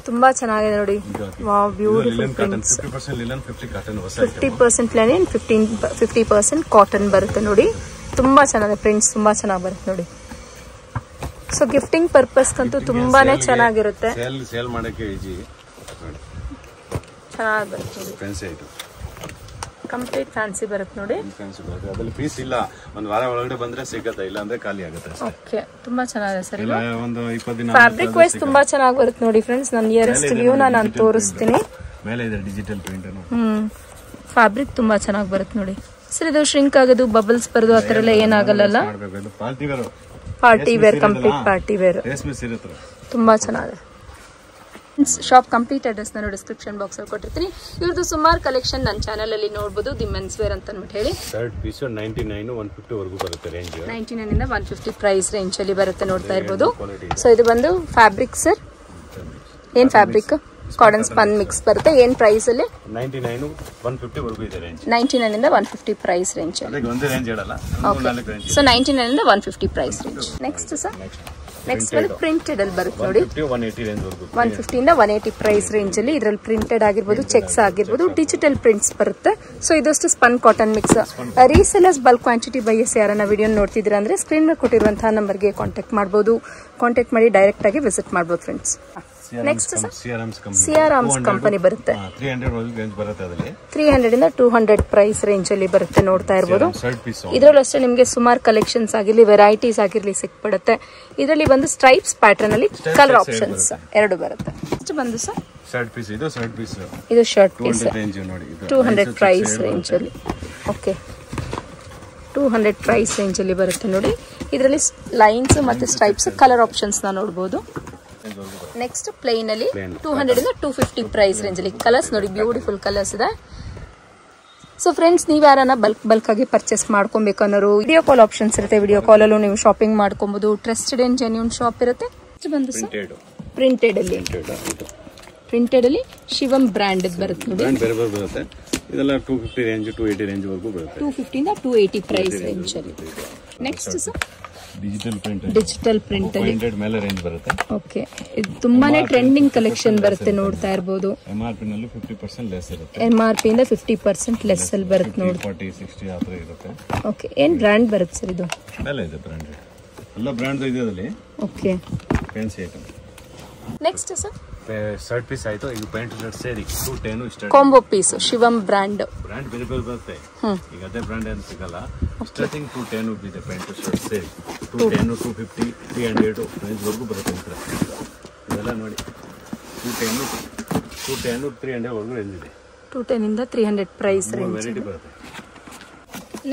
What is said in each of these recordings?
ತುಂಬಾ ಚೆನ್ನಾಗಿದೆ ನೋಡಿ. Wow, beautiful prints. 50% linen, 50% cotton ಬರುತ್ತೆ ನೋಡಿ. ತುಂಬಾ ಚೆನ್ನಾಗಿದೆ ಪ್ರಿಂಟ್ಸ್, ತುಂಬಾ ಚೆನ್ನಾಗಿ ಬರುತ್ತೆ ನೋಡಿ. ಸೊ ಗಿಫ್ಟಿಂಗ್ ಪರ್ಪಸ್ಗಂತೂ ತುಂಬಾನೇ ಚೆನ್ನಾಗಿರುತ್ತೆ. ಸೇಲ್ ಮಾಡಕ್ಕೆ ಈಜಿ, ಚೆನ್ನಾಗಿ ಬರುತ್ತೆ ನೋಡಿ. ಫ್ಯಾನ್ಸಿ ಐಟಮ್, ಕಂಪ್ಲೀಟ್ ಫ್ಯಾನ್ಸಿ ಬರುತ್ತೆ ನೋಡಿ. ಫ್ಯಾನ್ಸಿ ಬರುತ್ತೆ, ಅದ್ರಲ್ಲಿ ಪೀಸ್ ಇಲ್ಲ, ಒಂದು ವಾರ ಒಳಗಡೆ ಬಂದ್ರೆ ಸಿಗುತ್ತೆ, ಇಲ್ಲ ಅಂದ್ರೆ ಖಾಲಿ ಆಗುತ್ತೆ. ಓಕೆ, ತುಂಬಾ ಚೆನ್ನಾಗಿದೆ ಸರ್. ಒಂದು 20 ದಿನ ಫ್ಯಾಬ್ರಿಕ್ ವೈಸ್ ತುಂಬಾ ಚೆನ್ನಾಗಿ ಬರುತ್ತೆ ನೋಡಿ ಫ್ರೆಂಡ್ಸ್. ನಾನು ನಿಯರೆಸ್ಟ್ ವ್ಯೂ ನಾನು ತೋರಿಸ್ತೀನಿ. ಮೇಲೆ ಇದೆ ಡಿಜಿಟಲ್ ಪ್ರಿಂಟ್. ಫ್ಯಾಬ್ರಿಕ್ ತುಂಬಾ ಚೆನ್ನಾಗಿ ಬರುತ್ತೆ ನೋಡಿ ಸರ್. ಇದು ಶ್ರಿಂಕ್ ಆಗೋದು, ಬಬಲ್ಸ್ ಬರೋದು ಆತರ ಎಲ್ಲ ಏನಾಗಲ್ಲ. Party wear, complete party wear, ತುಂಬಾ ಚೆನ್ನಾಗಿದೆ. ಶಾಪ್ ಕಂಪ್ಲೀಟ್ ಅಡ್ರೆಸ್ ನಾನು ಡಿಸ್ಕ್ರಿಪ್ಷನ್ ಬಾಕ್ಸ್ ಅಲ್ಲಿ ಕೊಟ್ಟಿರ್ತೀನಿ. ಇವ್ರದ್ದು ಸುಮಾರು ಕಲೆಕ್ಷನ್ ನನ್ನ ಚಾನಲ್ ಅಲ್ಲಿ ನೋಡಬಹುದು. ದಿ ಮೆನ್ಸ್ ವೇರ್ ಅಂತ ಅಂದ್ಬಿಟ್ಟು ಹೇಳಿ. ಶರ್ಟ್ ಪೀಸ್ 99 150 ವರೆಗೂ ಬರುತ್ತೆ ರೇಂಜ್. 99 ಇಂದ 150 ಪ್ರೈಸ್ ರೇಂಜ್ ಅಲ್ಲಿ ಬರುತ್ತೆ, ನೋಡ್ತಾ ಇರಬಹುದು. ಸೊ ಇದು ಬಂದು ಫ್ಯಾಬ್ರಿಕ್ ಸರ್. ಏನ್ ಫ್ಯಾಬ್ರಿಕ್? ಕಾಟನ್ ಸ್ಪನ್ ಮಿಕ್ಸ್ ಬರುತ್ತೆ. ಏನ್ ಪ್ರೈಸ್ ಅಲ್ಲಿ? 99 150 ವರೆಗೂ ಇದೆ ರೇಂಜ್. 99 ಇಂದ 150 ಪ್ರೈಸ್ ರೇಂಜ್. ಅದಕ್ಕೆ ಒಂದೇ ರೇಂಜ್ ಹೇಳಲ್ಲ, ನಾಲ್ಕು ರೇಂಜ್. ಸೊ 99 ಇಂದ 150 price range. Next sir, next ಬಂದು ಪ್ರಿಂಟೆಡ್ ಅಲ್ಲಿ ಬರುತ್ತೆ ನೋಡಿ. 180 ರೇಂಜ್ ವರೆಗೂ. 150 ಇಂದ 180 ಪ್ರೈಸ್ ರೇಂಜ್ ಅಲ್ಲಿ. ಇದರಲ್ಲಿ ಪ್ರಿಂಟೆಡ್ ಆಗಿರ್ಬೋದು, ಚೆಕ್ಸ್ ಆಗಿರ್ಬೋದು, ಡಿಜಿಟಲ್ ಪ್ರಿಂಟ್ಸ್ ಬರುತ್ತೆ. ಸೊ ಇದಷ್ಟು spun cotton mix. Resellers bulk quantity buyers ಯಾರನ್ನ ವಿಡಿಯೋ ನೋಡ್ತಿದ್ದೀರಾ ಅಂದ್ರೆ ಸ್ಕ್ರೀನ್ ಮೇಲೆ ಕೊಟ್ಟಿರುವಂತಹ ನಂಬರ್ಗೆ ಕಾಂಟ್ಯಾಕ್ಟ್ ಮಾಡಬಹುದು. ಕಾಂಟ್ಯಾಕ್ಟ್ ಮಾಡಿ ಡೈರೆಕ್ಟ್ ಆಗಿ ವಿಸಿಟ್ ಮಾಡಬಹುದು ಫ್ರೆಂಡ್ಸ್. ನೆಕ್ಸ್ಟ್ ಸಿಆರ್ಆರ್ಮ್ಸ್ ಕಂಪನಿ ಬರುತ್ತೆ. 300 ಇಂದ 200 ಪ್ರೈಸ್ ರೇಂಜ್ ಅಲ್ಲಿ ಬರುತ್ತೆ, ನೋಡ್ತಾ ಇರಬಹುದು. ಇದರಲ್ಲೂ ಅಷ್ಟೇ ನಿಮಗೆ ಸುಮಾರು ಕಲೆಕ್ಷನ್ಸ್ ಆಗಿರ್ಲಿ, ವೆರೈಟೀಸ್ ಆಗಿರ್ಲಿ ಸಿಕ್ಬಿಡುತ್ತೆ. ಇದರಲ್ಲಿ ಬಂದು ಸ್ಟ್ರೈಪ್ಸ್ ಪ್ಯಾಟರ್ನ್ ಅಲ್ಲಿ ಕಲರ್ ಆಪ್ಷನ್ಸ್ ಎರಡು ಬರುತ್ತೆ. ನೆಕ್ಸ್ಟ್ ಬಂದು ಸರ್ ಶರ್ಟ್ ಪೀಸ್. ಇದು ಶರ್ಟ್ ಪೀಸ್, ಇದು ಶರ್ಟ್ ಪೀಸ್ ರೇಂಜ್ ನೋಡಿ. 200 ಪ್ರೈಸ್ ರೇಂಜ್ ಅಲ್ಲಿ. ಓಕೆ, 200 ಪ್ರೈಸ್ ರೇಂಜ್ ಅಲ್ಲಿ ಬರುತ್ತೆ ನೋಡಿ. ಇದರಲ್ಲಿ ಲೈನ್ಸ್ ಮತ್ತೆ ಸ್ಟ್ರೈಪ್ಸ್ ಕಲರ್ ಆಪ್ಷನ್ಸ್ ನ ನೋಡಬಹುದು. ನೆಕ್ಸ್ಟ್ ಪ್ಲೇನ್ ಅಲ್ಲಿ 200 ಇಂದ 250 ಪ್ರೈಸ್ ರೇಂಜ್ ಅಲ್ಲಿ ಕಲರ್ಸ್ ನೋಡಿ, ಬ್ಯೂಟಿಫುಲ್ ಕಲರ್ಸ್ ಇದೆ. ಸೊ ಫ್ರೆಂಡ್ಸ್, ನೀವು ಯಾರನ್ನ ಬಲ್ಕ್ ಆಗಿ ಪರ್ಚೇಸ್ ಮಾಡ್ಕೊಬೇಕು ಅನ್ನೋರು ವಿಡಿಯೋ ಕಾಲ್ ಆಪ್ಷನ್ಸ್ ಇರುತ್ತೆ. ವಿಡಿಯೋ ಕಾಲ್ ಅಲ್ಲೂ ನೀವು ಶಾಪಿಂಗ್ ಮಾಡ್ಕೊಬಹುದು. ಟ್ರಸ್ಟೆಡ್ ಅಂಡ್ ಜೆನ್ಯೂನ್ ಶಾಪ್ ಇರುತ್ತೆ. ಬಂದು ಪ್ರಿಂಟೆಡ್ ಅಲ್ಲಿ ಶಿವಂ ಬ್ರ್ಯಾಂಡ್ ಬರುತ್ತೆ ನೋಡಿ. ಇದೆಲ್ಲ 250 ರೇಂಜ್ 280 ರೇಂಜ್ ವರೆಗೂ ಬರುತ್ತೆ. 250 ಇಂದ 280 ಪ್ರೈಸ್ ರೇಂಜ್ ಅಲ್ಲಿ. ನೆಕ್ಸ್ಟ್ ಸರ್ ಡಿಜಿಟಲ್ ಪ್ರಿಂಟ್ ಅಲ್ಲಿ 400 ಮೇಲೆ ರೇಂಜ್ ಬರುತ್ತೆ. ಓಕೆ, ಇದು ತುಂಬಾನೇ ಟ್ರೆಂಡಿಂಗ್ ಕಲೆಕ್ಷನ್ ಬರುತ್ತೆ, ನೋಡ್ತಾ ಇರಬಹುದು. MRP ನಲ್ಲಿ 50% ಲೆಸ್ ಇರುತ್ತೆ. MRP ಇಂದ 50% ಲೆಸ್ ಅಲ್ಲಿ ಬರುತ್ತೆ ನೋಡಿ. 40 60 ಆ ತರ ಇರುತ್ತೆ. ಓಕೆ, ಏನ್ ಬ್ರ್ಯಾಂಡ್ ಬರುತ್ತೆ ಸರ್ ಇದು? ಎಲ್ಲ ಇದೆ ಬ್ರ್ಯಾಂಡ್, ಎಲ್ಲ ಬ್ರ್ಯಾಂಡ್ ಇದೆ ಅದರಲ್ಲಿ. Okay, fancy item. Next sir shirt piece ಆಯ್ತು. ಇದು ಪ್ಯಾಂಟ್ ಶರ್ಟ್ ಸೇರಿ 210 start combo piece. Shivam brand ಬೇರೆ ಬೇರೆ ಬರುತ್ತೆ. ಈಗ ಅದೇ ಬ್ರ್ಯಾಂಡ್ ಏನು ಸಿಗಲ್ಲ. ಸ್ಟಾರ್ಟಿಂಗ್ 210 ಇದೆ ಪ್ಯಾಂಟ್ ಶರ್ಟ್ ಸೇರಿ. 210 250 300 ರೇಂಜ್ ವರೆಗೂ ಬರುತ್ತೆ. ಇದೆಲ್ಲ ನೋಡಿ, 210 300 ವರೆಗೂ ರೇಂಜ್ ಇದೆ. 210 ಇಂದ 300 ಪ್ರೈಸ್ ರೇಂಜ್ ವೆರೈಟಿ ಬರುತ್ತೆ.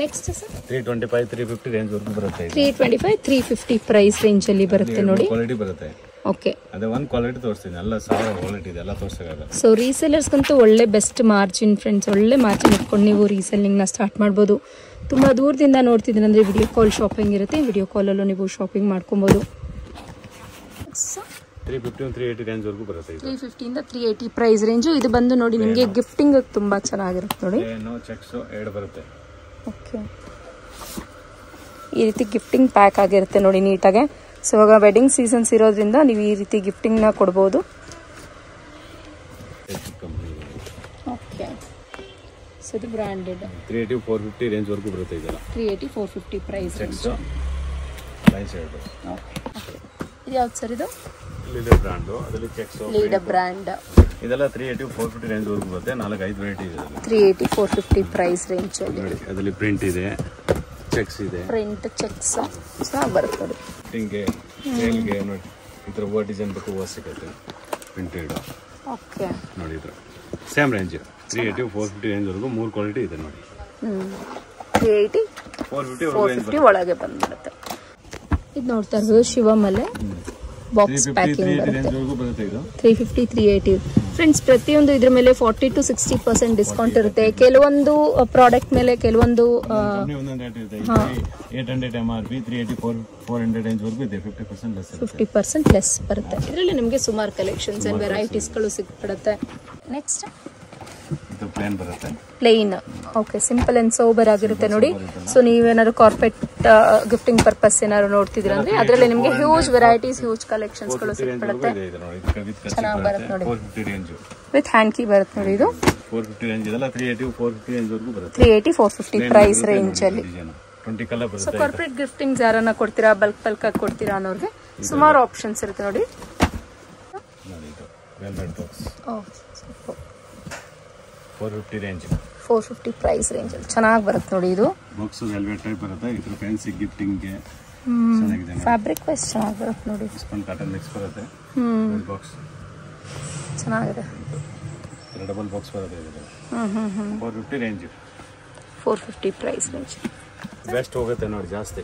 ನೆಕ್ಸ್ಟ್ ಸರ್ 325 350 ರೇಂಜ್ ವರೆಗೂ ಬರುತ್ತೆ. 325 350 ಪ್ರೈಸ್ ರೇಂಜ್ ಅಲ್ಲಿ ಬರುತ್ತೆ ನೋಡಿ. ಕ್ವಾಲಿಟಿ ಬರುತ್ತೆ. ಓಕೆ, ಅದೇ ಒಂದು ಕ್ವಾಲಿಟಿ ತೋರಿಸ್ತೀನಿ, ಎಲ್ಲ ಸಾವಿರ ಕ್ವಾಲಿಟಿ ಇದೆ, ಎಲ್ಲ ತೋರಿಸೋಕ್ಕಾಗಲ್ಲ. ಸೊ ರೀಸೆಲರ್ಸ್ಗಂತೂ ಒಳ್ಳೆ ಬೆಸ್ಟ್ ಮಾರ್ಜಿನ್ ಫ್ರೆಂಡ್ಸ್, ಒಳ್ಳೆ ಮಾರ್ಜಿನ್ ಇಟ್ಕೊಂಡು ನೀವು ರೀಸೆಲ್ಲಿಂಗ್ನ ಸ್ಟಾರ್ಟ್ ಮಾಡ್ಬೋದು. ತುಂಬ ದೂರದಿಂದ ನೋಡ್ತಿದ್ದೀನಿ ಅಂದರೆ ವಿಡಿಯೋ ಕಾಲ್ ಶಾಪಿಂಗ್ ಇರುತ್ತೆ. ವಿಡಿಯೋ ಕಾಲಲ್ಲೂ ನೀವು ಶಾಪಿಂಗ್ ಮಾಡ್ಕೊಬೋದು. 350 380 ರೇಂಜ್ ವರೆಗೂ ಬರುತ್ತೆ. 350 ಇಂದ 380 ಪ್ರೈಸ್ ರೇಂಜು. ಇದು ಬಂದು ನೋಡಿ ನಿಮಗೆ ಗಿಫ್ಟಿಂಗ್ ತುಂಬ ಚೆನ್ನಾಗಿರುತ್ತೆ ನೋಡಿ. ಚೆಕ್ಸ್ ಎರಡು ಬರುತ್ತೆ. ಓಕೆ, ಈ ರೀತಿ ಗಿಫ್ಟಿಂಗ್ ಪ್ಯಾಕ್ ಆಗಿರುತ್ತೆ ನೋಡಿ ನೀಟಾಗೆ. ಸೊ ಇವಾಗ ವೆಡ್ಡಿಂಗ್ ಸೀಸನ್ಸ್ ಇರೋದ್ರಿಂದ ನೀವು ಈ ರೀತಿ ಗಿಫ್ಟಿಂಗ್ನ ಕೊಡ್ಬೋದು. ಓಕೆ, ಸೊ ಇದು ಬ್ರ್ಯಾಂಡೆಡ್ 380 450 ರೇಂಜ್ ವರೆಗೂ ಬರುತ್ತೆ. ಇದೆಲ್ಲ 380 450 ಪ್ರೈಸ್ ರೇಂಜ್. ಇದು ಯಾವ್ದು ಸರ್? ಇದು ಲೀಡರ್ ಬ್ರ್ಯಾಂಡು, ಅದರಲ್ಲಿ ಚೆಕ್ಸ್ ಲೀಡರ್ ಬ್ರ್ಯಾಂಡ್. ಇದೆಲ್ಲ 380 450 ರೇಂಜ್ ವರೆಗೂ ಬರುತ್ತೆ. 4-5 ವೆರೈಟಿ ಇದೆ. 380 450 ಪ್ರೈಸ್ ರೇಂಜ್ ಅಲ್ಲಿ ನೋಡಿ. ಅದರಲ್ಲಿ ಪ್ರಿಂಟ್ ಇದೆ, ಚೆಕ್ಸ್ ಇದೆ, ಪ್ರಿಂಟ್ ಚೆಕ್ಸ್ ಚೆನ್ನಾಗಿ ಬರುತ್ತೆ ನೋಡಿ. ಪ್ರಿಂಟಿಂಗ್ಗೆ ಸೇಲ್ಗೆ ನೋಡಿ, ಈ ಥರ ಓ ಡಿಸೈನ್ ಬೇಕು ಓ ಸಿಗುತ್ತೆ ಪ್ರಿಂಟೆಡ್. ಓಕೆ, ನೋಡಿ ಇದ್ರ ಸೇಮ್ ರೇಂಜ್ 380 450 ರೇಂಜ್ ವರೆಗೂ 3 ಕ್ವಾಲಿಟಿ ಇದೆ ನೋಡಿ. 380 450 ಒಳಗೆ ಬಂದ್ಬಿಡುತ್ತೆ. ಇದು ನೋಡ್ತಾ ಇರ್ಬೋದು ಶಿವಮಲ್ಲೇ ಬಾಕ್ಸ್ ಪ್ಯಾಕಿಂಗ್ ಬರುತ್ತೆ. 350 380 ಫ್ರೆಂಡ್ಸ್. ಪ್ರತಿಯೊಂದು ಇದ್ರ ಮೇಲೆ 40 to 60% ಡಿಸ್ಕೌಂಟ್ ಇರುತ್ತೆ. ಕೆಲವೊಂದು ಪ್ರಾಡಕ್ಟ್ ಮೇಲೆ ಕೆಲವೊಂದು 800 MRP 380 400 ರೇಂಜ್ ವರೆಗೂ ಇದೆ. 50% ಲೆಸ್ ಬರುತ್ತೆ. ಇದರಲ್ಲಿ ನಿಮಗೆ ಸುಮಾರು ಕಲೆಕ್ಷನ್ಸ್ ಅಂಡ್ ವೆರೈಟೀಸ್ಗಳು ಸಿಕ್ಬಿಡುತ್ತೆ. ನೆಕ್ಸ್ಟ್ ಇದು ಪ್ಲೇನ್ ಬರುತ್ತೆ. Plain, okay, simple and sober ಆಗಿರುತ್ತೆ ನೋಡಿ. ಸೊ ನೀವೇನಾದ್ರು ಕಾರ್ಪೊರೇಟ್ ಗಿಫ್ಟಿಂಗ್ ಪರ್ಪಸ್ ಏನಾದ್ರು ನೋಡ್ತಿದ್ದೀರಾ ಅಂದ್ರೆ ಅದರಲ್ಲಿ ನಿಮಗೆ ಹ್ಯೂಜ್ ವೆರೈಟೀಸ್, ಹ್ಯೂಜ್ ಕಲೆಕ್ಷನ್ಸ್ ಗಳು ಸಿಕ್ಬಿಡುತ್ತೆ. ಚೆನ್ನಾಗಿ ಬರುತ್ತೆ ನೋಡಿ. 450 ರೇಂಜ್ ವಿತ್ ಹ್ಯಾಂಡ್ ಕೀ ಬರುತ್ತೆ ನೋಡಿ. ಇದು 450 ರೇಂಜ್ ಇದೆಲ್ಲ 380 450 ರೇಂಜ್ ವರೆಗೂ ಬರುತ್ತೆ. 380 450 ಪ್ರೈಸ್ ರೇಂಜ್ ಅಲ್ಲಿ 20 ಕಲರ್ ಸೊ ಬರುತ್ತೆ. ಕಾರ್ಪೊರೇಟ್ ಗಿಫ್ಟಿಂಗ್ಸ್ ಯಾರನ್ನ ಕೊಡ್ತೀರಾ, ಬಲ್ಕ್ ಆಗಿ ಕೊಡ್ತೀರಾ ಅನ್ನೋರಿಗೆ ಸುಮಾರು ಆಪ್ಷನ್ಸ್ ಇರುತ್ತೆ ನೋಡಿ. ಇದು velvet box 450 range, 450 price range ಅಲ್ಲಿ ಚೆನ್ನಾಗಿ ಬರುತ್ತೆ ನೋಡಿ. ಇದು ಬಾಕ್ಸ್ ವೆಲ್ವೆಟ್ ಟೈಪ್ ಬರುತ್ತೆ. ಇದು ಫ್ಯಾನ್ಸಿ ಗಿಫ್ಟಿಂಗ್ ಗೆ ಚೆನ್ನಾಗಿದೆ. ಫ್ಯಾಬ್ರಿಕ್ ವೈಸ್ ಚೆನ್ನಾಗಿ ಬರುತ್ತೆ ನೋಡಿ. ಸ್ಪನ್ ಕಾಟನ್ ಮಿಕ್ಸ್ ಬರುತ್ತೆ. ಬಾಕ್ಸ್ ಚೆನ್ನಾಗಿದೆ. ಡಬಲ್ ಬಾಕ್ಸ್ ಬರುತ್ತೆ. ಇದು 450 ರೇಂಜ್, 450 ಪ್ರೈಸ್ ರೇಂಜ್. ಬೆಸ್ಟ್ ಹೋಗುತ್ತೆ ನೋಡಿ ಜಾಸ್ತಿ.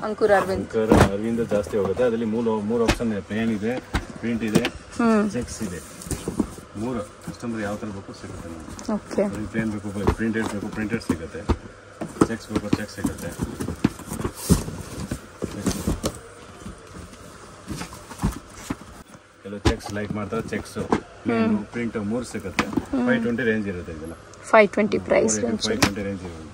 ಅಂಕುರ್ ಅರವಿಂದ ಜಾಸ್ತಿ ಹೋಗುತ್ತೆ. ಅದರಲ್ಲಿ ಮೂರು ಆಪ್ಷನ್ ಇದೆ. ಪ್ಲೇನ್ ಇದೆ, ಪ್ರಿಂಟ್ ಇದೆ, ಚೆಕ್ಸ್ ಇದೆ. ಮೂರು ಕಸ್ಟಮರ್ ಯಾವ ತರ ಬೇಕು ಸಿಗುತ್ತೆ ನೋಡಿ. ಓಕೆ, ಪ್ಲೇನ್ ಬೇಕು, ಪ್ರಿಂಟೆಡ್ ಬೇಕು, ಪ್ರಿಂಟೆಡ್ ಸಿಗುತ್ತೆ. ಚೆಕ್ಸ್ ಬೇಕು, ಚೆಕ್ಸ್ ಸಿಗುತ್ತೆ. ಕೆಲವು ಚೆಕ್ಸ್ ಲೈಕ್ ಮಾಡ್ತಾರೆ. ಚೆಕ್ಸ್, ಪ್ಲೇನ್, ಪ್ರಿಂಟ್ ಮೂರು ಸಿಗುತ್ತೆ. 520 ರೇಂಜ್ ಇರುತ್ತೆ. ಇದೆಲ್ಲ 520 ಪ್ರೈಸ್ ರೇಂಜ್. 520 ರೇಂಜ್ ಇರುತ್ತೆ.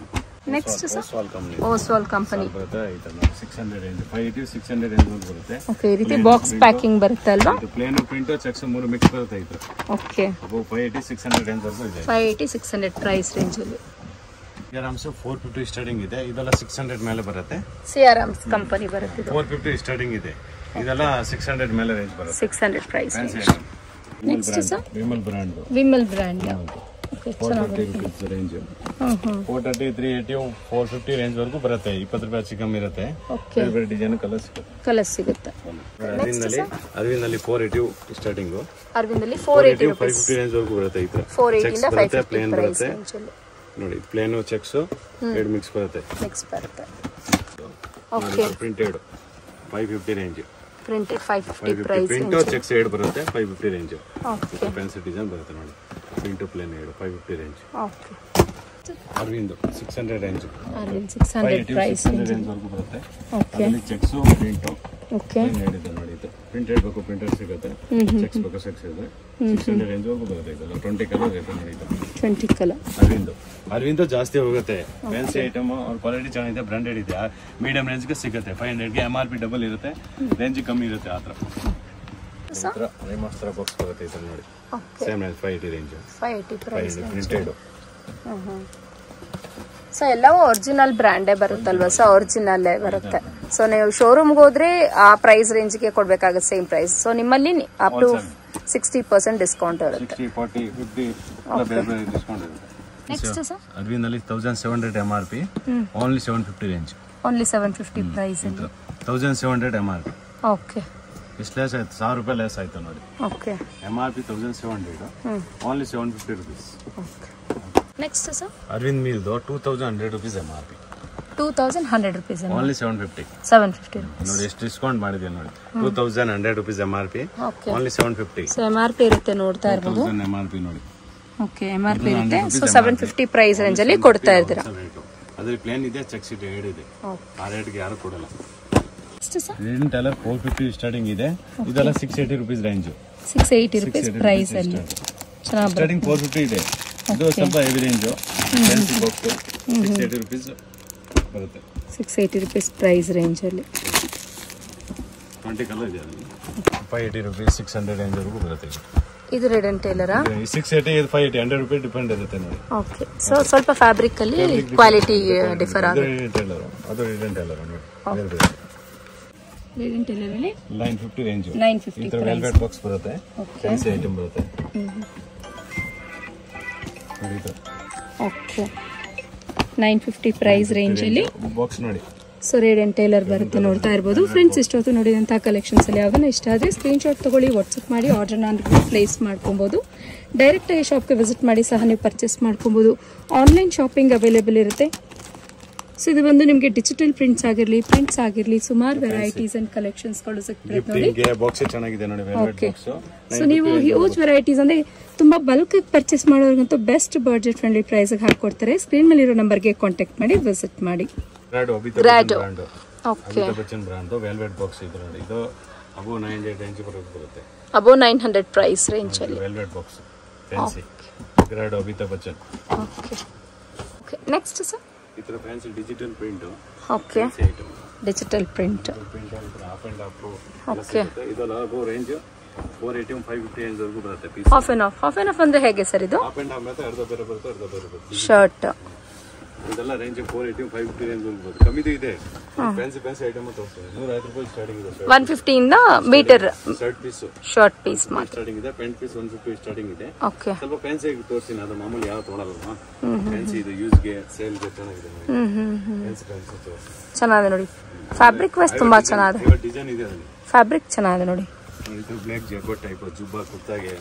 Next Oswal company, Oswal company ಬರುತ್ತೆ. ಇದನ್ನ 600 ರೇಂಜ್, 580 600 ರೇಂಜ್ ಬರುತ್ತೆ. ಓಕೆ, ಈ ರೀತಿ ಬಾಕ್ಸ್ ಪ್ಯಾಕಿಂಗ್ ಬರುತ್ತೆ ಅಲ್ವಾ? ಇದು ಪ್ಲೇನ್, ಪ್ರಿಂಟ್, ಚೆಕ್ಸ್ ಮೂರು ಮಿಕ್ಸ್ ಬರುತ್ತೆ. ಇದು ಓಕೆ, ಅಬೋ 580 600 ರೇಂಜ್ ವರೆಗೂ ಇದೆ. 580 600 ಪ್ರೈಸ್ ರೇಂಜ್ ಅಲ್ಲಿ. ಆರಾಮ್ಸೆ 450 ಸ್ಟಾರ್ಟಿಂಗ್ ಇದೆ. ಇದೆಲ್ಲ 600 ಮೇಲೆ ಬರುತ್ತೆ. ಸಿಆರ್ಎಮ್ಸ್ ಕಂಪನಿ ಬರುತ್ತೆ. ಇದು 450 ಸ್ಟಾರ್ಟಿಂಗ್ ಇದೆ. ಇದೆಲ್ಲ 600 ಮೇಲೆ ರೇಂಜ್ ಬರುತ್ತೆ. 600 price. Next sir Vimal brand, Vimal brand. Okay, 430 rupees range. 430 380 450 range ವರೆಗೂ ಬರುತ್ತೆ. 20 ರೂಪಾಯಿ ಹೆಚ್ಚು ಕಮ್ಮಿ ಇರುತ್ತೆ. ಓಕೆ, ಬೇರೆ ಡಿಸೈನ್ ಕಲರ್ ಸಿಗುತ್ತೆ. ಅರವಿಂದಲ್ಲಿ 480 ಸ್ಟಾರ್ಟಿಂಗ್. ಅರವಿಂದಲ್ಲಿ 480 550 ರೇಂಜ್ ವರೆಗೂ ಬರುತ್ತೆ. ಇದು 480 ಇಂದ 550 ಪ್ಲೇನ್ ಪ್ರೈಸ್ ಬರುತ್ತೆ ರೇಂಜ್ ಅಲ್ಲಿ ನೋಡಿ. ಪ್ಲೇನ್, ಚೆಕ್ಸ್ ಎರಡು ಮಿಕ್ಸ್ ಬರುತ್ತೆ. ಮಿಕ್ಸ್ ಬರುತ್ತೆ. Okay, printed 550 range. Printed 550 price print, checks ಎರಡು ಬರುತ್ತೆ. 550 ರೇಂಜ್. ಓಕೆ, ಫ್ಯಾನ್ಸಿ ಡಿಸೈನ್ ಬರುತ್ತೆ ನೋಡಿ. ಪ್ರಿಂಟ್, ಪ್ಲೇನ್ ಎರಡು 550 range. Okay, Arvind 600 range. Arvind 600 price range ವರೆಗೂ ಬರುತ್ತೆ. ಓಕೆ, ಅದರಲ್ಲಿ ಚೆಕ್ಸ್, ಪ್ರಿಂಟ್ ಓಕೆ ಹೇಳಿದೆ ನೋಡಿ. ಇದು ಪ್ರಿಂಟೆಡ್ ಬೇಕು, ಪ್ರಿಂಟೆಡ್ ಸಿಗುತ್ತೆ. ಚೆಕ್ಸ್ ಬೇಕು, ಚೆಕ್ಸ್ ಇದೆ. 600 ರೇಂಜ್ ವರೆಗೂ ಬರುತ್ತೆ. ಇದೆಲ್ಲ 20 ಕಲರ್ ಇದೆ ನೋಡಿ. ಇದು 20 ಕಲರ್. ಅರವಿಂದ್ ಜಾಸ್ತಿ ಹೋಗುತ್ತೆ. ಫ್ಯಾನ್ಸಿ ಐಟಮ್, ಅವ್ರ ಕ್ವಾಲಿಟಿ ಚೆನ್ನಾಗಿದೆ, ಬ್ರಾಂಡೆಡ್ ಇದೆ. ಮೀಡಿಯಂ ರೇಂಜ್ಗೆ ಸಿಗುತ್ತೆ. 500ಗೆ MRP ಡಬಲ್ ಇರುತ್ತೆ, ರೇಂಜ್ ಕಮ್ಮಿ ಇರುತ್ತೆ. ಆ ಥರ ರೇಮಾಸ್ತ್ರ ಬಾಕ್ಸ್ ಬರುತ್ತೆ. ಇದು ನೋಡಿ, same range 580 range, 580 price printed. So ಎಲ್ಲವೂ ಒರಿಜಿನಲ್ ಬ್ರ್ಯಾಂಡೇ ಬರುತ್ತಲ್ವಾ? ಸೊ ಒರಿಜಿನಲ್ಲೇ ಬರುತ್ತೆ. ಸೊ ನೀವು ಶೋರೂಮ್ಗೆ ಹೋದ್ರೆ ಆ ಪ್ರೈಸ್ ರೇಂಜ್ಗೆ ಕೊಡ್ಬೇಕಾಗುತ್ತೆ, ಸೇಮ್ ಪ್ರೈಸ್. ಸೊ ನಿಮ್ಮಲ್ಲಿ ಅಪ್ ಟು 60% ಡಿಸ್ಕೌಂಟ್ ಇರುತ್ತೆ. 60 40 50 ಬೇರೆ ಡಿಸ್ಕೌಂಟ್ ಇರುತ್ತೆ. ನೆಕ್ಸ್ಟ್ ಸರ್ ಅರವಿಂದಲ್ಲಿ 1700 MRP, ಓನ್ಲಿ 750 ರೇಂಜ್. Only 750 price. 1700 MRP. ಓಕೆ, ಎಷ್ಟು ಲೆಸ್ ಆಯ್ತು? 1000 ರೂಪಾಯಿ ಲೆಸ್ ಆಯ್ತು ನೋಡಿ. Okay, MRP 1700, only 750 rupees. Okay. Next sir Arvind ಮೀಲ್ದು 2100 rupees MRP. 2100 rupees. ಓನ್ಲಿ 750 ನೋಡಿ. ಎಷ್ಟು ಡಿಸ್ಕೌಂಟ್ ಮಾಡಿದೆ ನೋಡಿ. 2100 rupees MRP, only 750. So MRP ಇರುತ್ತೆ, ನೋಡ್ತಾ ಇರ್ಬೋದು. 2000 MRP ನೋಡಿ. ಓಕೆ, MRP ಇರುತ್ತೆ. ಸೊ 750 ಪ್ರೈಸ್ ರೇಂಜ್ ಅಲ್ಲಿ ಕೊಡ್ತಾ ಇರ್ತೀರಾ. ಅದ್ರಲ್ಲಿ ಪ್ಲೇನ್ ಇದೆ, ಚೆಕ್ಸ್ ಇದೆ, ಹೇಳಿದೆ. ಆ ರೇಟ್ಗೆ ಯಾರು ಕೊಡಲ್ಲ. ರೇಡಿಯಂಟ್ ಟೈಲರ್ 450 ಸ್ಟಾರ್ಟಿಂಗ್ ಇದೆ. ಇದೆಲ್ಲ 680 rupees ರೇಂಜ್. 680 rupees ಪ್ರೈಸ್ ಅಲ್ಲಿ ಚೆನ್ನಾಗಿ ಸ್ಟಾರ್ಟಿಂಗ್ 450 ಇದೆ. ಇದು ಸ್ವಲ್ಪ heavy range. Fancy box 680 rupees ಬರುತ್ತೆ. 680 rupees ಪ್ರೈಸ್ ರೇಂಜ್ ಅಲ್ಲಿ 20 ಕಲರ್ ಇದೆ. 580 rupees 600 ರೇಂಜ್ ವರೆಗೂ ಬರುತ್ತೆ. ಇದು ರೇಡಿಯಂಟ್ ಟೈಲರಾ? 680 580 100 ರೂಪಾಯಿ ಡಿಪೆಂಡ್ ಇರುತ್ತೆ ನೋಡಿ. ಓಕೆ, ಸೊ ಸ್ವಲ್ಪ ಫ್ಯಾಬ್ರಿಕ್ ಅಲ್ಲಿ ಕ್ವಾಲಿಟಿ ಡಿಫರ್ ಆಗುತ್ತೆ. ಅದು ರೇಡಿಯಂಟ್ ಟೈಲರ್ ನೋಡಿ. ರೇಡಿಯಂಟ್ ಟೈಲರ್ ಅಲ್ಲಿ 950 ರೇಂಜ್. 950 ಇದು ವೆಲ್ವೆಟ್ ಬಾಕ್ಸ್ ಬರುತ್ತೆ. ಫ್ಯಾನ್ಸಿ ಐಟಮ್ ಬರುತ್ತೆ. ಓಕೆ, 950 ಪ್ರೈಸ್ ರೇಂಜ್ ಅಲ್ಲಿ ಬಾಕ್ಸ್ ನೋಡಿ. ಸೊ ರೇಡಿಯಂಟ್ ಟೈಲರ್ ಬರುತ್ತೆ, ನೋಡ್ತಾ ಇರ್ಬೋದು. ಫ್ರೆಂಡ್ಸ್, ಇಷ್ಟೊತ್ತು ನೋಡಿದಂತಹ ಕಲೆಕ್ಷನ್ಸ್ ಅಲ್ಲಿ ಯಾವ್ದನ್ನ ಇಷ್ಟ ಆದರೆ ಸ್ಕ್ರೀನ್ಶಾಟ್ ತಗೊಳ್ಳಿ, ವಾಟ್ಸಪ್ ಮಾಡಿ ಆರ್ಡರ್ನ ಪ್ಲೇಸ್ ಮಾಡ್ಕೊಬೋದು. ಡೈರೆಕ್ಟಾಗಿ ಶಾಪ್ಗೆ ವಿಸಿಟ್ ಮಾಡಿ ಸಹ ನೀವು ಪರ್ಚೇಸ್ ಮಾಡ್ಕೊಬೋದು. ಆನ್ಲೈನ್ ಶಾಪಿಂಗ್ ಅವೈಲೇಬಲ್ ಇರುತ್ತೆ. ಸೊ ಇದು ಬಂದು ನಿಮಗೆ ಡಿಜಿಟಲ್ ಪ್ರಿಂಟ್ಸ್ ಆಗಿರಲಿ ಸುಮಾರು ವೆರೈಟೀಸ್ ಅಂಡ್ ಕಲೆಕ್ಷನ್ಸ್ಗಳು ಸಿಗ್ತದೆ ನೋಡಿ. ಓಕೆ, ಸೊ ನೀವು ಹ್ಯೂಜ್ ವೆರೈಟೀಸ್ ಅಂದ್ರೆ ತುಂಬಾ ಬಲ್ಕ್ ಪರ್ಚೇಸ್ ಮಾಡೋರಿಗಂತೂ ಬೆಸ್ಟ್ ಬಡ್ಜೆಟ್ ಫ್ರೆಂಡ್ಲಿ ಪ್ರೈಸ್ ಹಾಕೊಡ್ತಾರೆ. ಸ್ಕ್ರೀನ್ ಮೇಲೆ ಇರೋ ನಂಬರ್ಗೆ ಕಾಂಟ್ಯಾಕ್ಟ್ ಮಾಡಿ ವಿಸಿಟ್ ಮಾಡಿ. ಗ್ರಾಡೋ, ಓಕೆ, ವೆಲ್ವೆಟ್ ಬಾಕ್ಸ್ ಇದೆ ನೋಡಿ. ಇದು ಅಬೋ 900 ರೇಂಜ್ ಬರುತ್ತೆ. ಅಬೋ 900 ಪ್ರೈಸ್ ರೇಂಜ್ ಅಲ್ಲಿ velvet box fancy. Grad Amitabh Bachchan. Okay okay next sir ಈ ಥರ fancy digital print. Okay digital print half and half. Okay ಇದೆಲ್ಲ ರೇಂಜ್ 480 550 ರೇಂಜ್ ವರೆಗೂ ಬರುತ್ತೆ ಪೀಸ್. ಹಾಫ್ ಅಂಡ್ ಹಾಫ್ ಅಂದ್ರೆ ಹೇಗೆ ಸರ್ ಇದು? ಹಾಫ್ ಅಂಡ್ ಹಾಫ್ ಮತ್ತೆ ಅರ್ಧ ಬೇರೆ ಬರುತ್ತೆ, ಅರ್ಧ ಬೇರೆ ಬರುತ್ತೆ. ಶರ್ಟ್ ಇದೆಲ್ಲ ರೇಂಜ್ 480 550 ರೇಂಜ್ ವರೆಗೂ ಬರುತ್ತೆ. ಕಮ್ಮಿದು ಇದೆ. ಫ್ಯಾನ್ಸಿ ಐಟಮ್ ತೋರಿಸ್ತಾರೆ. 150 ರೂಪಾಯಿ ಸ್ಟಾರ್ಟಿಂಗ್ ಇದೆ. 150 ಇಂದ ಮೀಟರ್ ಶರ್ಟ್ ಪೀಸ್ ಮಾತ್ರ ಸ್ಟಾರ್ಟಿಂಗ್ ಇದೆ. ಪ್ಯಾಂಟ್ ಪೀಸ್ 150 ಸ್ಟಾರ್ಟಿಂಗ್ ಇದೆ. ಓಕೆ ಸ್ವಲ್ಪ ಫ್ಯಾನ್ಸಿ ಆಗಿ ತೋರಿಸ್ತೀನಿ. ಅದು ಮಾಮೂಲಿ ಯಾವ ತೊಗೊಳಲ್ವಾ. ಫ್ಯಾನ್ಸಿ ಇದು ಯೂಸ್ಗೆ ಸೇಲ್ಗೆ ಚೆನ್ನಾಗಿದೆ. ಚೆನ್ನಾಗಿದೆ ನೋಡಿ. ಫ್ಯಾಬ್ರಿಕ್ ವೈಸ್ ತುಂಬಾ ಚೆನ್ನಾಗಿದೆ. ಡಿಸೈನ್ ಇದೆ ಅದರಲ್ಲಿ. ಫ್ಯಾಬ್ರಿಕ್ ಚೆನ್ನಾಗಿದೆ ನೋಡಿ. ಇದು ಬ್ಲಾಕ್ ಜಾಕೆಟ್ ಟೈಪ್ ಜುಬ್ಬಾ ಕುರ್ತಾಗೆ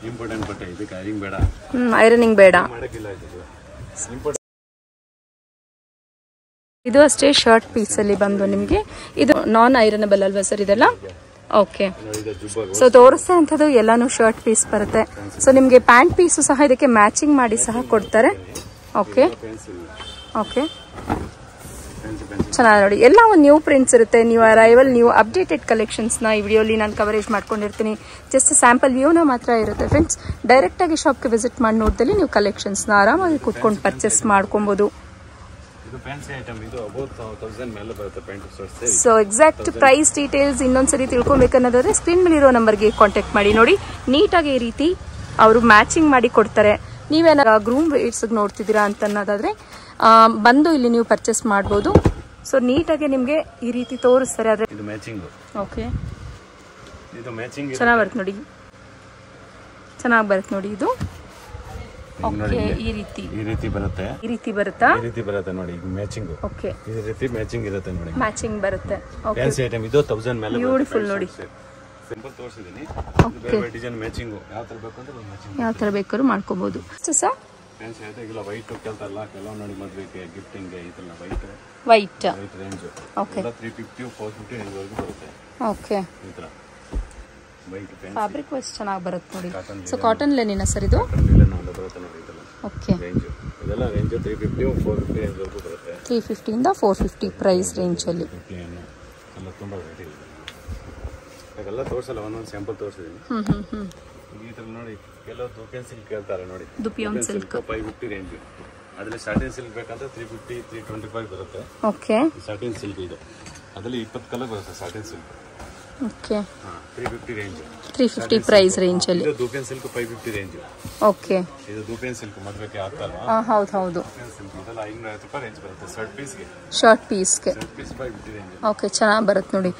ಇಂಪಾರ್ಟೆಂಟ್ ಬಟ್ಟೆ. ಇದಕ್ಕೆ ಐರಿಂಗ್ ಬೇಡ, ಐರನಿಂಗ್ ಬೇಡ, ಮಾಡಕ್ಕಿಲ್ಲ. ಇದು ಅಷ್ಟೇ ಶರ್ಟ್ ಪೀಸ್ ಅಲ್ಲಿ ಬಂದು ನಿಮಗೆ ಇದು ನಾನ್ ಐರನಬಲ್ ಅಲ್ವಾ ಸರ್ ಇದೆಲ್ಲ? ಓಕೆ ಸೊ ತೋರಿಸ್ತಾ ಅಂತದ್ದು ಎಲ್ಲಾನು ಶರ್ಟ್ ಪೀಸ್ ಬರುತ್ತೆ. ಸೊ ನಿಮಗೆ ಪ್ಯಾಂಟ್ ಪೀಸು ಸಹ ಇದಕ್ಕೆ ಮ್ಯಾಚಿಂಗ್ ಮಾಡಿ ಸಹ ಕೊಡ್ತಾರೆ. ಓಕೆ ಓಕೆ ಚೆನ್ನಾಗಿ ನೋಡಿ. ಎಲ್ಲ ಒಂದು ನ್ಯೂ ಪ್ರಿಂಟ್ಸ್ ಇರುತ್ತೆ, ನ್ಯೂ ಅರೈವಲ್, ನ್ಯೂ ಅಪ್ಡೇಟೆಡ್ ಕಲೆಕ್ಷನ್ಸ್ನ ಈ ವಿಡಿಯೋಲಿ ನಾನು ಕವರೇಜ್ ಮಾಡ್ಕೊಂಡಿರ್ತೀನಿ. ಜಸ್ಟ್ ಸ್ಯಾಂಪಲ್ ವ್ಯೂನ ಮಾತ್ರ ಇರುತ್ತೆ ಫ್ರೆಂಡ್ಸ್. ಡೈರೆಕ್ಟಾಗಿ ಶಾಪ್ಗೆ ವಿಸಿಟ್ ಮಾಡಿ ನೋಡಿದಲ್ಲಿ ನೀವು ಕಲೆಕ್ಷನ್ಸ್ನ ಆರಾಮಾಗಿ ಕೂತ್ಕೊಂಡು ಪರ್ಚೇಸ್ ಮಾಡ್ಕೊಬೋದು. ಸೊ ಎಕ್ಸಾಕ್ಟ್ ಪ್ರೈಸ್ ಡೀಟೇಲ್ಸ್ ಇನ್ನೊಂದ್ಸರಿ ತಿಳ್ಕೊಬೇಕನ್ನೋದಾದ್ರೆ ಸ್ಕ್ರೀನ್ ಮೇಲೆ ಇರೋ ನಂಬರ್ಗೆ ಕಾಂಟ್ಯಾಕ್ಟ್ ಮಾಡಿ. ನೋಡಿ ನೀಟಾಗಿ ಈ ರೀತಿ ಅವರು ಮ್ಯಾಚಿಂಗ್ ಮಾಡಿ ಕೊಡ್ತಾರೆ. ನೀವೇನಾರ ಗ್ರೂಮ್ ವೇರ್ಸ್ಗೆ ನೋಡ್ತಿದ್ದೀರಾ ಅಂತ ಅನ್ನೋದಾದ್ರೆ ಬಂದು ಇಲ್ಲಿ ನೀವು ಪರ್ಚೇಸ್ ಮಾಡ್ಬೋದು. ಸೊ ನೀಟಾಗಿ ನಿಮಗೆ ಈ ರೀತಿ ತೋರಿಸ್ತಾರೆ. ಆದ್ರೆ ಇದು ಮ್ಯಾಚಿಂಗ್. ಓಕೆ ಇದು ಮ್ಯಾಚಿಂಗ್ ಚೆನ್ನಾಗಿ ಬರುತ್ತೆ ನೋಡಿ. ಚೆನ್ನಾಗಿ ಬರುತ್ತೆ ನೋಡಿ ಇದು. ಓಕೆ ಈ ರೀತಿ ಬರುತ್ತೆ. ಈ ರೀತಿ ಬರುತ್ತಾ? ಈ ರೀತಿ ಬರುತ್ತೆ ನೋಡಿ. ಇದು ಮ್ಯಾಚಿಂಗ್. ಓಕೆ ಈ ರೀತಿ ಮ್ಯಾಚಿಂಗ್ ಇರುತ್ತೆ ನೋಡಿ. ಮ್ಯಾಚಿಂಗ್ ಬರುತ್ತೆ. ಓಕೆ ಫ್ಯಾನ್ಸಿ ಐಟಮ್ ಇದು 1000 ಮೇಲೆ ಬ್ಯೂಟಿಫುಲ್ ನೋಡಿ. ಸಿಂಪಲ್ ತೋರಿಸಿದೀನಿ. ಬೇರೆ ಡಿಸೈನ್ ಮ್ಯಾಚಿಂಗ್ ಯಾವ ತರ ಬೇಕು ಅಂತ ಮ್ಯಾಚಿಂಗ್ ಯಾವ ತರ ಬೇಕಾದ್ರೂ ಮಾಡ್ಕೋಬಹುದು. ಸರ್ ಫ್ಯಾನ್ಸಿ ಐಟಮ್ ಇಲ್ಲ ವೈಟ್ ಕೆಲತೆಲ್ಲ ಕೆಲವು ನೋಡಿ ಮದುವೆಗೆ ಗಿಫ್ಟಿಂಗ್ ಗೆ ಇದೆಲ್ಲ ವೈಟ್ ರೇಂಜ್. ಓಕೆ 350 450 ರೇಂಜ್ ವರೆಗೂ ಬರುತ್ತೆ. ಓಕೆ ಈ ತರ ವೈಟ್ ಫ್ಯಾಬ್ರಿಕ್ ವೈಸ್ ಚೆನ್ನಾಗಿ ಬರುತ್ತೆ ನೋಡಿ. ಸೊ ಕಾಟನ್ ಲೆನಿನ ಸರ್ ಇದು? ಬರುತ್ತೆ ನೋಡಿ ಇದೆಲ್ಲ. ಓಕೆ ರೇಂಜ್ ಇದೆಲ್ಲ ರೇಂಜ್ 350 450 ರೇಂಜ್ ವರೆಗೂ ಬರುತ್ತೆ. 350 ಇಂದ 450 ಪ್ರೈಸ್ ರೇಂಜ್ ಅಲ್ಲಿ ಎಲ್ಲ ತುಂಬಾ ರೇಟ್ ಇದೆ. ಅದೆಲ್ಲ ತೋರಿಸಲ್ಲ, ಒಂದೊಂದು ಸ್ಯಾಂಪಲ್ ತೋರಿಸಿದೀನಿ. ಈ ತರ ನೋಡಿ ಕೆಲವು ದುಪಿಯನ್ ಸಿಲ್ಕ್ ಕೇಳ್ತಾರೆ ನೋಡಿ. ದುಪಿಯನ್ ಸಿಲ್ಕ್ 550 ರೇಂಜ್. ಅದರಲ್ಲಿ ಸಾಟಿನ್ ಸಿಲ್ಕ್ ಬೇಕಂದ್ರೆ 350 325 ಬರುತ್ತೆ. ಓಕೆ ಸಾಟಿನ್ ಸಿಲ್ಕ್ ಇದೆ. ಅದರಲ್ಲಿ 20 ಕಲರ್ ಬರುತ್ತೆ satin silk. Okay 350 range. 350 price range ಅಲ್ಲಿ. ಇದು ದುಪಿಯನ್ ಸಿಲ್ಕ್ 550 ರೇಂಜ್. ಓಕೆ ಇದು ದುಪಿಯನ್ ಸಿಲ್ಕ್ ಮದುವೆಗೆ ಹಾಕ್ತಾರಲ್ವಾ? ಹೌದು ಹೌದು. ಇದೆಲ್ಲ 550 ರೂಪಾಯಿ ರೇಂಜ್ ಬರುತ್ತೆ ಶರ್ಟ್ ಪೀಸ್ಗೆ. ಶರ್ಟ್ ಪೀಸ್ಗೆ 550 ರೇಂಜ್. ಓಕೆ ಚೆನ್ನಾಗಿ ಬರುತ್ತೆ ನೋಡಿ.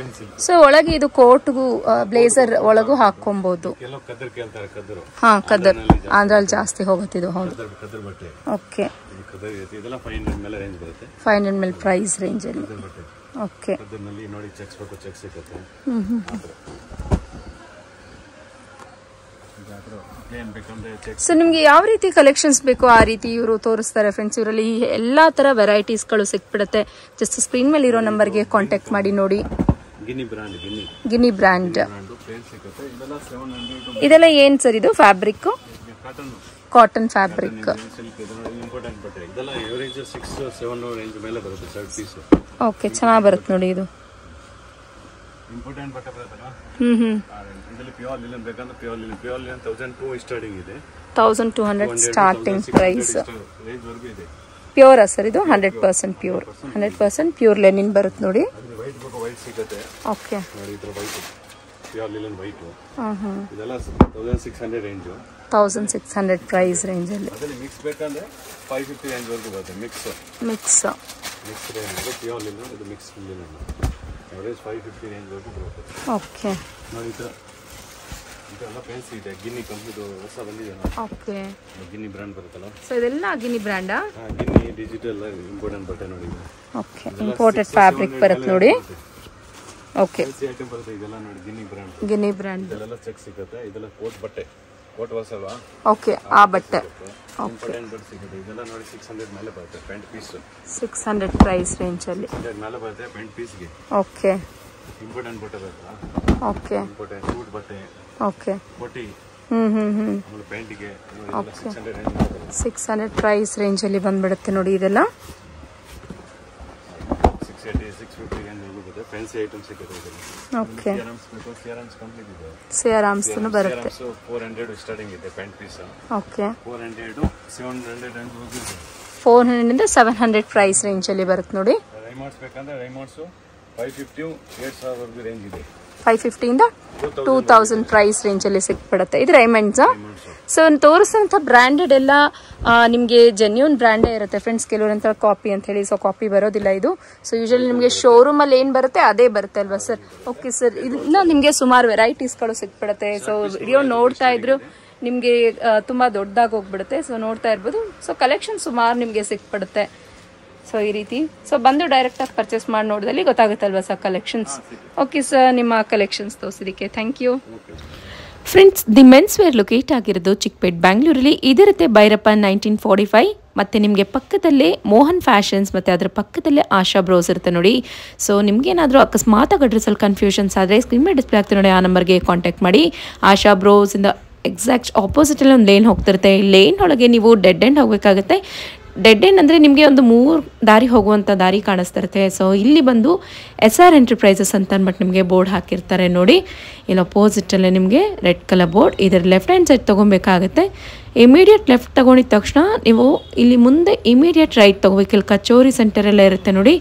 ಸೊ ಒಳಗೆ ಇದು ಕೋಟ್ಗೂ ಬ್ಲೇಸರ್ ಒಳಗೂ ಹಾಕೊಬಹುದು. ಕೆಲವು ಕದರ್ ಕೇಳ್ತಾರೆ. ಕದರು ಕದರ್ ಆಂಧ್ರಲ್ಲಿ ಜಾಸ್ತಿ ಹೋಗುತ್ತೆ ಇದು. ಹೌದು ಕದರ್ ಬಟ್ಟೆ. ಓಕೆ ಕದರ್ ಇದೆಲ್ಲ 500 ಮೇಲೆ ರೇಂಜ್ ಬರುತ್ತೆ. 500 ಮೇಲೆ ಪ್ರೈಸ್ ರೇಂಜ್ ಅಲ್ಲಿ. ಓಕೆ ಅದರಲ್ಲಿ ನೋಡಿ ಚೆಕ್ಸ್ ಬೇಕು, ಚೆಕ್ಸ್ ಸಿಗುತ್ತೆ. ಸೊ ನಿಮ್ಗೆ ಯಾವ ರೀತಿ ಕಲೆಕ್ಷನ್ಸ್ ಬೇಕು ಆ ರೀತಿ ಇವರು ತೋರಿಸ್ತಾರೆ ಫ್ರೆಂಡ್ಸ್. ಇವರಲ್ಲಿ ಎಲ್ಲಾ ತರ ವೆರೈಟೀಸ್ಗಳು ಸಿಕ್ಬಿಡುತ್ತೆ. ಜಸ್ಟ್ ಸ್ಕ್ರೀನ್ ಮೇಲೆ ಇರೋ ನಂಬರ್ಗೆ ಕಾಂಟ್ಯಾಕ್ಟ್ ಮಾಡಿ ನೋಡಿ. ಗಿನಿ ಬ್ರ್ಯಾಂಡ್ ಇದೆಲ್ಲ ಏನ್ ಸರ್ ಇದು? Fabric cotton fabric. ಓಕೆ ಚೆನ್ನಾಗಿ ಬರುತ್ತೆ ನೋಡಿ ಇದು. ಇಂಪಾರ್ಟೆಂಟ್ ಬಟ್ಟೆ ಬರುತ್ತಲ್ಲ. ಇದರಲ್ಲಿ ಪ್ಯೂರ್ ಲಿನನ್ ಬೇಕಂದ್ರೆ ಪ್ಯೂರ್ ಲಿನನ್ 1200 ಸ್ಟಾರ್ಟಿಂಗ್ ಇದೆ. 1200 ಸ್ಟಾರ್ಟಿಂಗ್ ಪ್ರೈಸ್ ರೇಂಜ್ ವರೆಗೂ ಇದೆ. ಪ್ಯೂರ್ ಸರ್ ಇದು? 100% ಪ್ಯೂರ್. 100% ಪ್ಯೂರ್ ಲೆನಿನ್ ಬರುತ್ತೆ ನೋಡಿ. ವೈಟ್ ಬೇಕು ವೈಟ್ ಸಿಗುತ್ತೆ. ಓಕೆ ನೋಡಿ ಇದು ವೈಟ್ ಪ್ಯೂರ್ ಲಿನನ್ ವೈಟ್. ಇದೆಲ್ಲ 1600 ರೇಂಜ್. 1600 ಪ್ರೈಸ್ ರೇಂಜ್ ಅಲ್ಲಿ. ಅದರಲ್ಲಿ ಮಿಕ್ಸ್ ಬೇಕಂದ್ರೆ 550 ರೇಂಜ್ ವರೆಗೂ ಬರುತ್ತೆ. Mix range pure linen. ಇದು ಮಿಕ್ಸ್ ಲಿನನ್ ಅವರೇಜ್ 550 ರೇಂಜ್ ವರೆಗೂ ಬರುತ್ತೆ. ಓಕೆ ನೋಡಿ ಇದೆಲ್ಲ ಫ್ಯಾನ್ಸಿ ಇದೆ. ಗಿನ್ನಿ ಕಂಪ್ನಿದು ಹೊಸ ಬಂದಿದೆ. ಓಕೆ ಗಿನ್ನಿ ಬ್ರ್ಯಾಂಡ್ ಬರುತ್ತಲ್ಲ. ಸೊ ಇದೆಲ್ಲ ಗಿನ್ನಿ ಬ್ರ್ಯಾಂಡಾ? ಗಿನ್ನಿ ಡಿಜಿಟಲ್ ಇಂಪಾರ್ಟೆಂಟ್ ಬಟ್ಟೆ ನೋಡಿ. ಓಕೆ ಇಂಪೋರ್ಟೆಡ್ ಫ್ಯಾಬ್ರಿಕ್ ಬರುತ್ತೆ ನೋಡಿ. ಓಕೆ ಐಟಮ್ ಬರುತ್ತೆ. ಇದೆಲ್ಲ ನೋಡಿ ಗಿನ್ನಿ ಬ್ರ್ಯಾಂಡ್. ಇದೆಲ್ಲ ಚೆಕ್ ಸಿಗುತ್ತೆ. ಇದೆಲ್ಲ ಕೋಟ್ ಬಟ್ಟೆ, ಕೋಟ್ ವಾಸ್ ಅಲ್ವಾ? ಓಕೆ ಆ ಬಟ್ಟೆ ಇಂಪಾರ್ಟೆಂಟ್ ಬಟ್ಟೆ ಸಿಗುತ್ತೆ. ಇದೆಲ್ಲ ನೋಡಿ 600 ಮೇಲೆ ಬರುತ್ತೆ ಪ್ಯಾಂಟ್ ಪೀಸ್. 600 ಪ್ರೈಸ್ ರೇಂಜ್ ಅಲ್ಲಿ 600 ಮೇಲೆ ಬರುತ್ತೆ ಪ್ಯಾಂಟ್ ಪೀಸ್ಗೆ. ಓಕೆ ಇಂಪಾರ್ಟೆಂಟ್ ಬಟ್ಟೆ ಬರುತ್ತಾ? ಓಕೆ ಇಂಪಾರ್ಟೆಂಟ್ ಸೂಟ್ ಬಟ್ಟೆ. ಓಕೆ ಕೋಟಿ ಆಮೇಲೆ ಪ್ಯಾಂಟಿಗೆ 600 ಪ್ರೈಸ್ ರೇಂಜ್ ಅಲ್ಲಿ ಬಂದ್ಬಿಡುತ್ತೆ ನೋಡಿ. ಇದೆಲ್ಲ 680 650 ರೇಂಜ್ ಫ್ಯಾನ್ಸಿ ಐಟಮ್ ಸಿಗುತ್ತೆ ಇದರಲ್ಲಿ. ಓಕೆ, ಸಿಯರಮ್ಸ್ ಕಂಪ್ಲೀಟ್ ಇದೆ. ಸಿಯರಮ್ಸ್ ಬರುತ್ತೆ. 400 ಸ್ಟಾರ್ಟಿಂಗ್ ಇದೆ ಪ್ಯಾಂಟ್ ಪೀಸ್. ಓಕೆ, 400 700 ಅಂತ ಹೋಗಿದೆ. 400 ಇಂದ 700 ಪ್ರೈಸ್ ರೇಂಜ್ ಅಲ್ಲಿ ಬರುತ್ತೆ ನೋಡಿ. ರೈಮಾರ್ಟ್ಸ್ ಬೇಕಂದ್ರೆ ರೈಮಾರ್ಟ್ಸ್ 550 8000 ವರೆಗೂ ರೇಂಜ್ ಇದೆ. 550 ಇಂದ 2000 ಪ್ರೈಸ್ ರೇಂಜ್ ಅಲ್ಲಿ ಸಿಕ್ಬಿಡುತ್ತೆ. ಇದು ರೈಮಂಡ್ಸ್. ಸೊ ತೋರಿಸೋಂಥ ಬ್ರ್ಯಾಂಡೆಡ್ ಎಲ್ಲ ನಿಮಗೆ ಜೆನ್ಯೂನ್ ಬ್ರ್ಯಾಂಡೇ ಇರುತ್ತೆ ಫ್ರೆಂಡ್ಸ್. ಕೆಲವರಂತ ಕಾಪಿ ಅಂತ ಹೇಳಿ, ಸೊ ಕಾಪಿ ಬರೋದಿಲ್ಲ ಇದು. ಸೊ ಯೂಶಲಿ ನಿಮಗೆ ಶೋರೂಮ್ ಅಲ್ಲಿ ಏನ್ ಬರುತ್ತೆ ಅದೇ ಬರುತ್ತೆ ಅಲ್ವಾ ಸರ್? ಓಕೆ ಸರ್, ಇದನ್ನ ನಿಮಗೆ ಸುಮಾರು ವೆರೈಟೀಸ್ಗಳು ಸಿಕ್ಬಿಡುತ್ತೆ. ಸೊ ವಿಡಿಯೋ ನೋಡ್ತಾ ಇದ್ರು ನಿಮಗೆ ತುಂಬಾ ದೊಡ್ಡದಾಗಿ ಹೋಗ್ಬಿಡುತ್ತೆ. ಸೊ ನೋಡ್ತಾ ಇರ್ಬೋದು. ಸೊ ಕಲೆಕ್ಷನ್ ಸುಮಾರು ನಿಮಗೆ ಸಿಕ್ಬಿಡುತ್ತೆ. ಸೊ ಈ ರೀತಿ ಸೊ ಬಂದು ಡೈರೆಕ್ಟ್ ಆಗಿ ಪರ್ಚೇಸ್ ಮಾಡಿ ನೋಡಿದಲ್ಲಿ ಗೊತ್ತಾಗುತ್ತಲ್ವಾ ಸರ್ ಕಲೆಕ್ಷನ್ಸ್. ಓಕೆ ಸರ್, ನಿಮ್ಮ ಕಲೆಕ್ಷನ್ಸ್ ತೋರಿಸಿದಕ್ಕೆ thank you. Friends, the men's wear locate ಆಗಿರೋದು ಚಿಕ್ಕಪೇಟ್ ಬ್ಯಾಂಗ್ಳೂರಲ್ಲಿ. ಇದಿರುತ್ತೆ ಭೈರಪ್ಪ 1945. ಮತ್ತು ನಿಮಗೆ ಪಕ್ಕದಲ್ಲೇ ಮೋಹನ್ ಫ್ಯಾಷನ್ಸ್ ಮತ್ತು ಅದರ ಪಕ್ಕದಲ್ಲೇ ಆಶಾ ಬ್ರೋಸ್ ಇರುತ್ತೆ ನೋಡಿ. ಸೊ ನಿಮಗೇನಾದರೂ ಅಕಸ್ಮಾತ್ ಅಡ್ರೆಸ್ಸಲ್ಲಿ ಕನ್ಫ್ಯೂಷನ್ಸ್ ಆದರೆ ಸ್ಕ್ರೀನ್ ಮೇಲೆ ಡಿಸ್ಪ್ಲೇ ಆಗ್ತದೆ ನೋಡಿ, ಆ ನಂಬರ್ಗೆ ಕಾಂಟ್ಯಾಕ್ಟ್ ಮಾಡಿ. ಆಶಾ ಬ್ರೋಸಿಂದ ಎಕ್ಸಾಕ್ಟ್ ಆಪೋಸಿಟಲ್ಲಿ ಒಂದು ಲೇನ್ ಹೋಗ್ತಿರುತ್ತೆ. ಲೇನ್ ಒಳಗೆ ನೀವು ಡೆಡ್ ಎಂಡ್ ಹೋಗಬೇಕಾಗುತ್ತೆ. ಡೆಡ್ ಎಂಡ್ ಅಂದರೆ ನಿಮಗೆ ಒಂದು 3 ದಾರಿ ಹೋಗುವಂಥ ದಾರಿ ಕಾಣಿಸ್ತಾ ಇರುತ್ತೆ. ಸೊ ಇಲ್ಲಿ ಬಂದು SR ಎಂಟರ್ಪ್ರೈಸಸ್ ಅಂತ ಅಂದ್ಬಿಟ್ಟು ನಿಮಗೆ ಬೋರ್ಡ್ ಹಾಕಿರ್ತಾರೆ ನೋಡಿ. ಇಲ್ಲಿ ಅಪೋಸಿಟಲ್ಲೇ ನಿಮಗೆ ರೆಡ್ ಕಲರ್ ಬೋರ್ಡ್. ಇದರ ಲೆಫ್ಟ್ ಹ್ಯಾಂಡ್ ಸೈಡ್ ತೊಗೊಬೇಕಾಗುತ್ತೆ. ಇಮಿಡಿಯೇಟ್ ಲೆಫ್ಟ್ ತೊಗೊಂಡಿದ ತಕ್ಷಣ ನೀವು ಇಲ್ಲಿ ಮುಂದೆ ಇಮಿಡಿಯೇಟ್ ರೈಟ್ ತೊಗೋಬೇಕು. ಇಲ್ಲಿ ಕಚೋರಿ ಸೆಂಟರ್ ಎಲ್ಲ ಇರುತ್ತೆ ನೋಡಿ.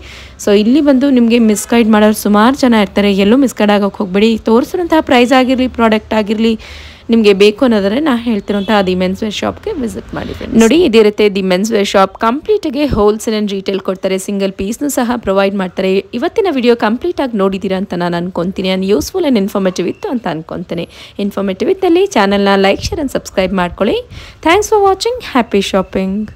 ಸೊ ಇಲ್ಲಿ ಬಂದು ನಿಮಗೆ ಮಿಸ್ಗೈಡ್ ಮಾಡೋರು ಸುಮಾರು ಜನ ಇರ್ತಾರೆ. ಎಲ್ಲೂ ಮಿಸ್ಗೈಡ್ ಆಗೋಕ್ಕೆ ಹೋಗಬೇಡಿ. ತೋರಿಸಿರೋಂತಹ ಪ್ರೈಸ್ ಆಗಿರಲಿ, ಪ್ರಾಡಕ್ಟ್ ಆಗಿರಲಿ, ನಿಮಗೆ ಬೇಕು ಅನ್ನೋದಾದ್ರೆ ನಾ ಹೇಳ್ತಿರೋಂತಹ ದಿ ಮೆನ್ಸ್ ವೇರ್ ಶಾಪ್ಗೆ ವಿಸಿಟ್ ಮಾಡಿ ನೋಡಿ. ಇದಿರುತ್ತೆ ದಿ ಮೆನ್ಸ್ ವೇರ್ ಶಾಪ್. ಕಂಪ್ಲೀಟಾಗಿ ಹೋಲ್ಸೇಲ್ ಆ್ಯಂಡ್ ರೀಟೇಲ್ ಕೊಡ್ತಾರೆ. ಸಿಂಗಲ್ ಪೀಸ್ನು ಸಹ ಪ್ರೊವೈಡ್ ಮಾಡ್ತಾರೆ. ಇವತ್ತಿನ ವಿಡಿಯೋ ಕಂಪ್ಲೀಟಾಗಿ ನೋಡಿದ್ದೀರಾ ಅಂತ ನಾನು ಅನ್ಕೊತೀನಿ. ನಾನು ಯೂಸ್ಫುಲ್ ಆ್ಯಂಡ್ ಇನ್ಫಾರ್ಮೇಟಿವ್ ಇತ್ತು ಅಂತ ಅನ್ಕೊತೀನಿ. ಇನ್ಫಾರ್ಮೇಟಿವ್ ಇದ್ದಲ್ಲಿ ಚಾನಲ್ನ ಲೈಕ್, ಶೇರ್ ಆ್ಯಂಡ್ ಸಬ್ಸ್ಕ್ರೈಬ್ ಮಾಡ್ಕೊಳ್ಳಿ. Thanks for watching. Happy shopping.